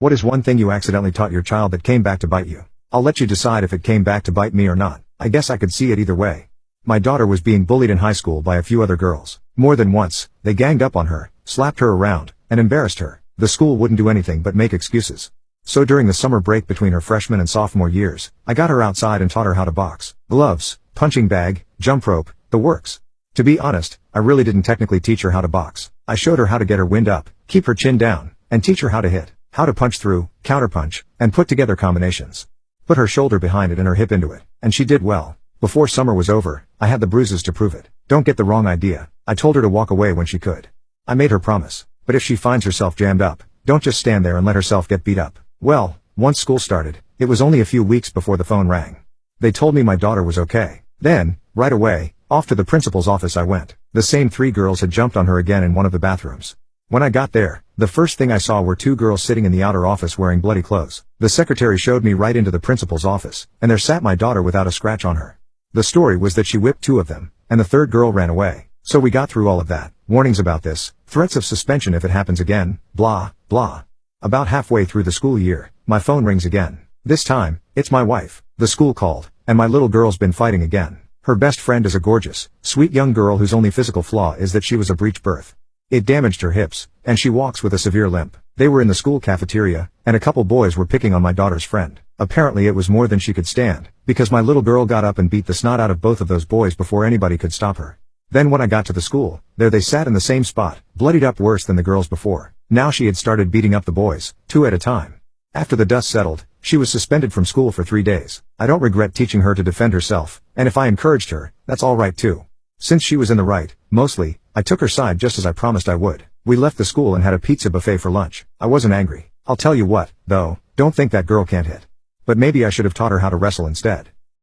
What is one thing you accidentally taught your child that came back to bite you? I'll let you decide if it came back to bite me or not. I guess I could see it either way. My daughter was being bullied in high school by a few other girls. More than once, they ganged up on her, slapped her around, and embarrassed her. The school wouldn't do anything but make excuses. So during the summer break between her freshman and sophomore years, I got her outside and taught her how to box. Gloves, punching bag, jump rope, the works. To be honest, I really didn't technically teach her how to box. I showed her how to get her wind up, keep her chin down, and teach her how to hit, how to punch through, counterpunch, and put together combinations. Put her shoulder behind it and her hip into it, and she did well. Before summer was over, I had the bruises to prove it. Don't get the wrong idea. I told her to walk away when she could. I made her promise. But if she finds herself jammed up, don't just stand there and let herself get beat up. Well, once school started, it was only a few weeks before the phone rang. They told me my daughter was okay. Then, right away, off to the principal's office I went. The same 3 girls had jumped on her again in one of the bathrooms. When I got there, the first thing I saw were 2 girls sitting in the outer office wearing bloody clothes. The secretary showed me right into the principal's office, and there sat my daughter without a scratch on her. The story was that she whipped 2 of them, and the 3rd girl ran away. So we got through all of that. Warnings about this, threats of suspension if it happens again, blah, blah. About halfway through the school year, my phone rings again. This time, it's my wife. The school called, and my little girl's been fighting again. Her best friend is a gorgeous, sweet young girl whose only physical flaw is that she was a breech birth. It damaged her hips, and she walks with a severe limp. They were in the school cafeteria, and a couple boys were picking on my daughter's friend. Apparently it was more than she could stand, because my little girl got up and beat the snot out of both of those boys before anybody could stop her. Then when I got to the school, there they sat in the same spot, bloodied up worse than the girls before. Now she had started beating up the boys, 2 at a time. After the dust settled, she was suspended from school for 3 days. I don't regret teaching her to defend herself, and if I encouraged her, that's all right too. Since she was in the right, mostly, I took her side just as I promised I would. We left the school and had a pizza buffet for lunch. I wasn't angry. I'll tell you what, though, don't think that girl can't hit. But maybe I should have taught her how to wrestle instead.